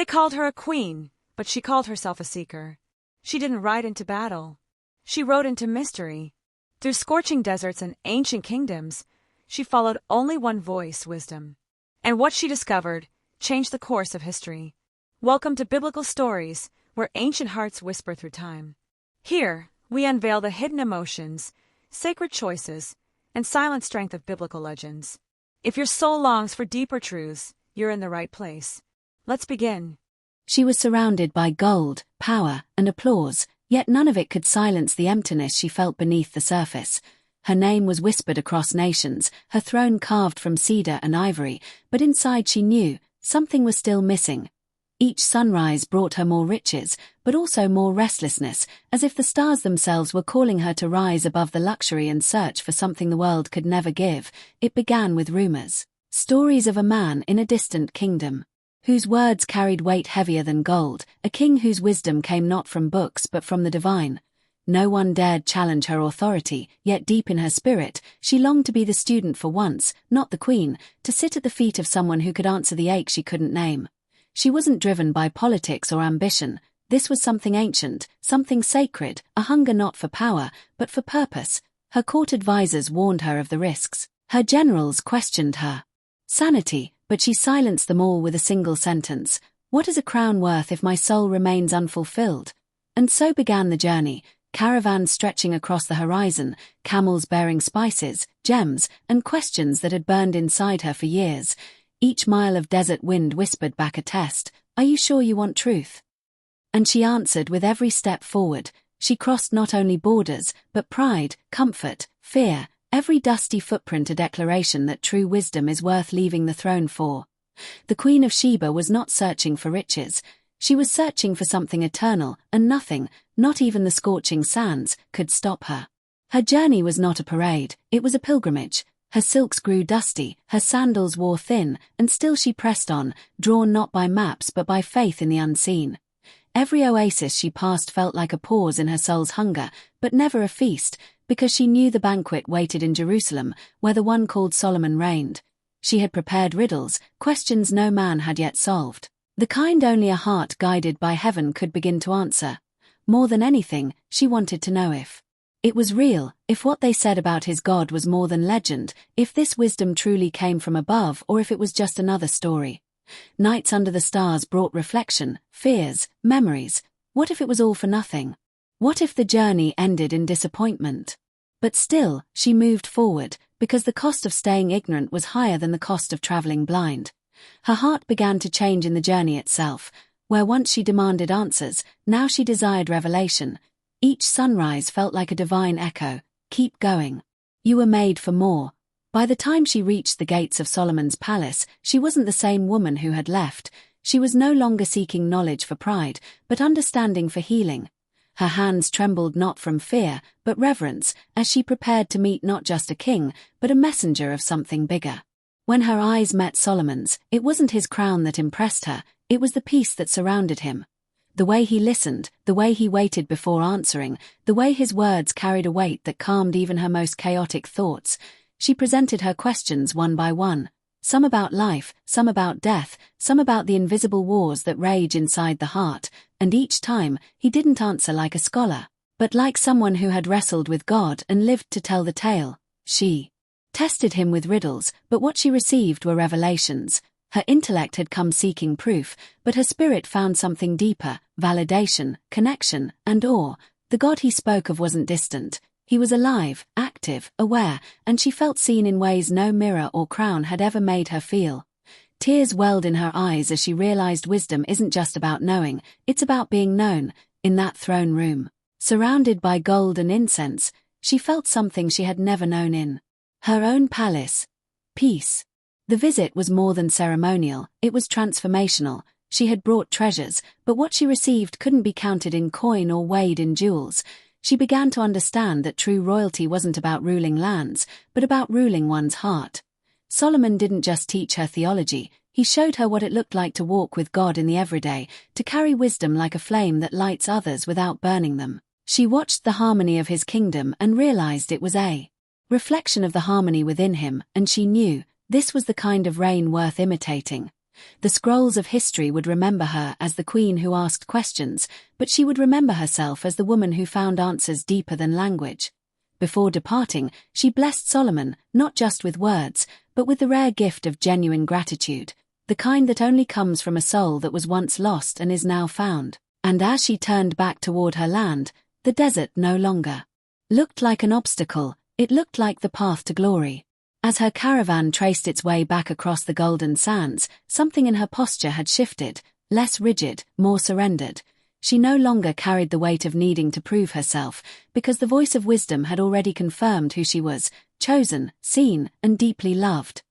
They called her a queen, but she called herself a seeker. She didn't ride into battle. She rode into mystery. Through scorching deserts and ancient kingdoms, she followed only one voice, wisdom. And what she discovered changed the course of history. Welcome to Biblical Stories, where ancient hearts whisper through time. Here, we unveil the hidden emotions, sacred choices, and silent strength of biblical legends. If your soul longs for deeper truths, you're in the right place. Let's begin. She was surrounded by gold, power, and applause, yet none of it could silence the emptiness she felt beneath the surface. Her name was whispered across nations, her throne carved from cedar and ivory, but inside she knew something was still missing. Each sunrise brought her more riches, but also more restlessness, as if the stars themselves were calling her to rise above the luxury and search for something the world could never give. It began with rumors. Stories of a man in a distant kingdom, whose words carried weight heavier than gold, a king whose wisdom came not from books but from the divine. No one dared challenge her authority, yet deep in her spirit, she longed to be the student for once, not the queen, to sit at the feet of someone who could answer the ache she couldn't name. She wasn't driven by politics or ambition. This was something ancient, something sacred, a hunger not for power, but for purpose. Her court advisors warned her of the risks. Her generals questioned her sanity, but she silenced them all with a single sentence: "What is a crown worth if my soul remains unfulfilled?" And so began the journey. Caravans stretching across the horizon, camels bearing spices, gems, and questions that had burned inside her for years. Each mile of desert wind whispered back a test: "Are you sure you want truth?" And she answered with every step forward. She crossed not only borders, but pride, comfort, fear, every dusty footprint a declaration that true wisdom is worth leaving the throne for. The Queen of Sheba was not searching for riches. She was searching for something eternal, and nothing, not even the scorching sands, could stop her. Her journey was not a parade, it was a pilgrimage. Her silks grew dusty, her sandals wore thin, and still she pressed on, drawn not by maps but by faith in the unseen. Every oasis she passed felt like a pause in her soul's hunger, but never a feast, because she knew the banquet waited in Jerusalem, where the one called Solomon reigned. She had prepared riddles, questions no man had yet solved, the kind only a heart guided by heaven could begin to answer. More than anything, she wanted to know if it was real, if what they said about his God was more than legend, if this wisdom truly came from above or if it was just another story. Nights under the stars brought reflection, fears, memories. What if it was all for nothing? What if the journey ended in disappointment? But still, she moved forward, because the cost of staying ignorant was higher than the cost of traveling blind. Her heart began to change in the journey itself. Where once she demanded answers, now she desired revelation. Each sunrise felt like a divine echo: "Keep going. You were made for more." By the time she reached the gates of Solomon's palace, she wasn't the same woman who had left. She was no longer seeking knowledge for pride, but understanding for healing. Her hands trembled not from fear, but reverence, as she prepared to meet not just a king, but a messenger of something bigger. When her eyes met Solomon's, it wasn't his crown that impressed her, it was the peace that surrounded him. The way he listened, the way he waited before answering, the way his words carried a weight that calmed even her most chaotic thoughts. She presented her questions one by one, some about life, some about death, some about the invisible wars that rage inside the heart, and each time, he didn't answer like a scholar, but like someone who had wrestled with God and lived to tell the tale. She tested him with riddles, but what she received were revelations. Her intellect had come seeking proof, but her spirit found something deeper: validation, connection, and awe. The God he spoke of wasn't distant. He was alive, active, aware, and she felt seen in ways no mirror or crown had ever made her feel. Tears welled in her eyes as she realized wisdom isn't just about knowing, it's about being known. In that throne room, surrounded by gold and incense, she felt something she had never known in her own palace: peace. The visit was more than ceremonial, it was transformational. She had brought treasures, but what she received couldn't be counted in coin or weighed in jewels. She began to understand that true royalty wasn't about ruling lands, but about ruling one's heart. Solomon didn't just teach her theology, he showed her what it looked like to walk with God in the everyday, to carry wisdom like a flame that lights others without burning them. She watched the harmony of his kingdom and realized it was a reflection of the harmony within him, and she knew this was the kind of reign worth imitating. The scrolls of history would remember her as the queen who asked questions, but she would remember herself as the woman who found answers deeper than language. Before departing, she blessed Solomon, not just with words, but with the rare gift of genuine gratitude, the kind that only comes from a soul that was once lost and is now found. And as she turned back toward her land, the desert no longer looked like an obstacle, it looked like the path to glory. As her caravan traced its way back across the golden sands, something in her posture had shifted, less rigid, more surrendered. She no longer carried the weight of needing to prove herself, because the voice of wisdom had already confirmed who she was, chosen, seen, and deeply loved.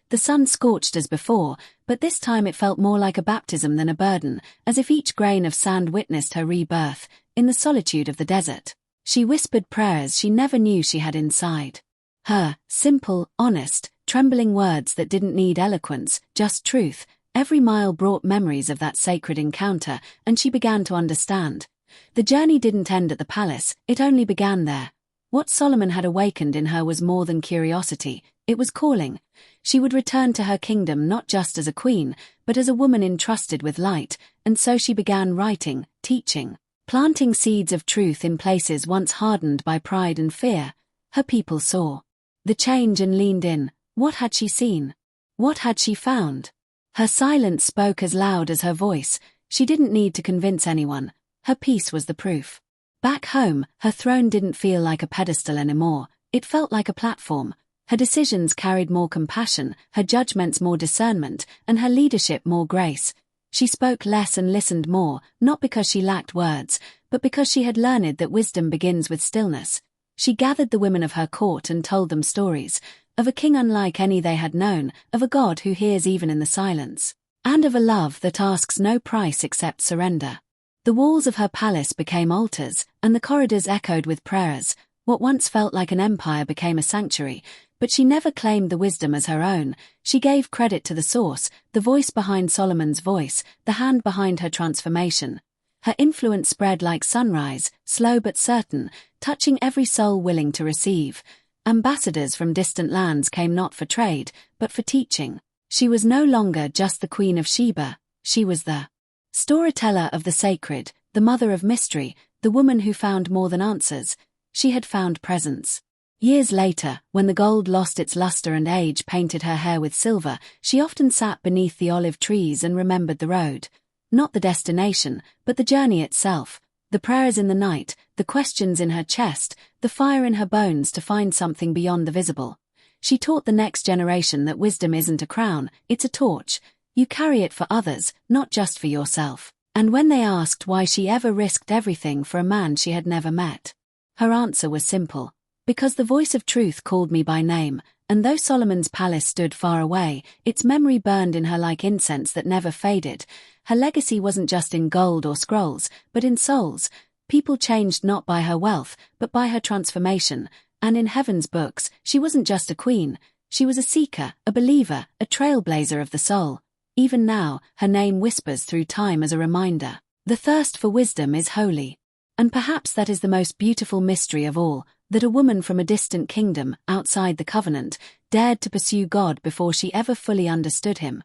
The sun scorched as before, but this time it felt more like a baptism than a burden, as if each grain of sand witnessed her rebirth, in the solitude of the desert. She whispered prayers she never knew she had inside. Her simple, honest, trembling words that didn't need eloquence, just truth. Every mile brought memories of that sacred encounter, and she began to understand. The journey didn't end at the palace, it only began there. What Solomon had awakened in her was more than curiosity, it was calling. She would return to her kingdom not just as a queen, but as a woman entrusted with light, and so she began writing, teaching, planting seeds of truth in places once hardened by pride and fear. Her people saw the change and leaned in. What had she seen? What had she found? Her silence spoke as loud as her voice. She didn't need to convince anyone. Her peace was the proof. Back home, her throne didn't feel like a pedestal anymore. It felt like a platform. Her decisions carried more compassion, her judgments more discernment, and her leadership more grace. She spoke less and listened more, not because she lacked words, but because she had learned that wisdom begins with stillness. She gathered the women of her court and told them stories, of a king unlike any they had known, of a God who hears even in the silence, and of a love that asks no price except surrender. The walls of her palace became altars, and the corridors echoed with prayers. What once felt like an empire became a sanctuary, but she never claimed the wisdom as her own. She gave credit to the source, the voice behind Solomon's voice, the hand behind her transformation. Her influence spread like sunrise, slow but certain, touching every soul willing to receive. Ambassadors from distant lands came not for trade, but for teaching. She was no longer just the Queen of Sheba, she was the storyteller of the sacred, the mother of mystery, the woman who found more than answers. She had found presence. Years later, when the gold lost its luster and age painted her hair with silver, she often sat beneath the olive trees and remembered the road. Not the destination, but the journey itself. The prayers in the night, the questions in her chest, the fire in her bones to find something beyond the visible. She taught the next generation that wisdom isn't a crown, it's a torch. You carry it for others, not just for yourself. And when they asked why she ever risked everything for a man she had never met, her answer was simple. Because the voice of truth called me by name, and though Solomon's palace stood far away, its memory burned in her like incense that never faded. Her legacy wasn't just in gold or scrolls, but in souls. People changed not by her wealth, but by her transformation. And in heaven's books, she wasn't just a queen. She was a seeker, a believer, a trailblazer of the soul. Even now, her name whispers through time as a reminder. The thirst for wisdom is holy. And perhaps that is the most beautiful mystery of all, that a woman from a distant kingdom, outside the covenant, dared to pursue God before she ever fully understood him.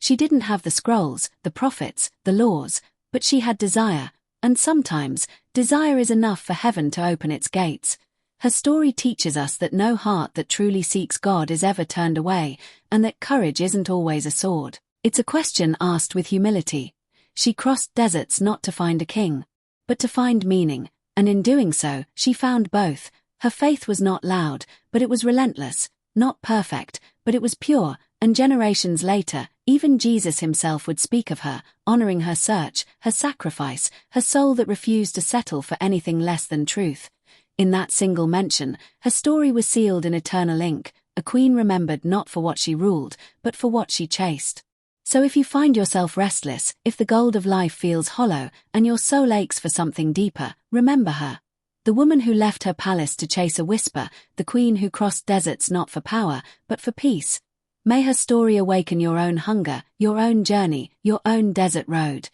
She didn't have the scrolls, the prophets, the laws, but she had desire, and sometimes, desire is enough for heaven to open its gates. Her story teaches us that no heart that truly seeks God is ever turned away, and that courage isn't always a sword. It's a question asked with humility. She crossed deserts not to find a king, but to find meaning, and in doing so, she found both. Her faith was not loud, but it was relentless, not perfect, but it was pure, and generations later, even Jesus himself would speak of her, honoring her search, her sacrifice, her soul that refused to settle for anything less than truth. In that single mention, her story was sealed in eternal ink, a queen remembered not for what she ruled, but for what she chased. So if you find yourself restless, if the gold of life feels hollow, and your soul aches for something deeper, remember her. The woman who left her palace to chase a whisper, the queen who crossed deserts not for power, but for peace. May her story awaken your own hunger, your own journey, your own desert road.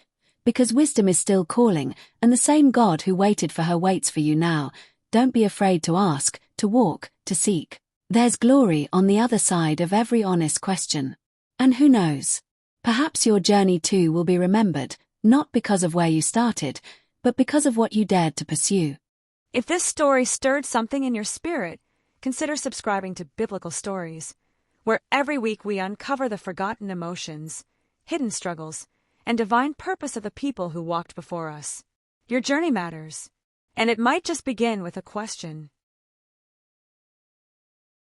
Because wisdom is still calling, and the same God who waited for her waits for you now. Don't be afraid to ask, to walk, to seek. There's glory on the other side of every honest question. And who knows? Perhaps your journey too will be remembered, not because of where you started, but because of what you dared to pursue. If this story stirred something in your spirit, consider subscribing to Biblical Stories, where every week we uncover the forgotten emotions, hidden struggles, and divine purpose of the people who walked before us. Your journey matters, and it might just begin with a question.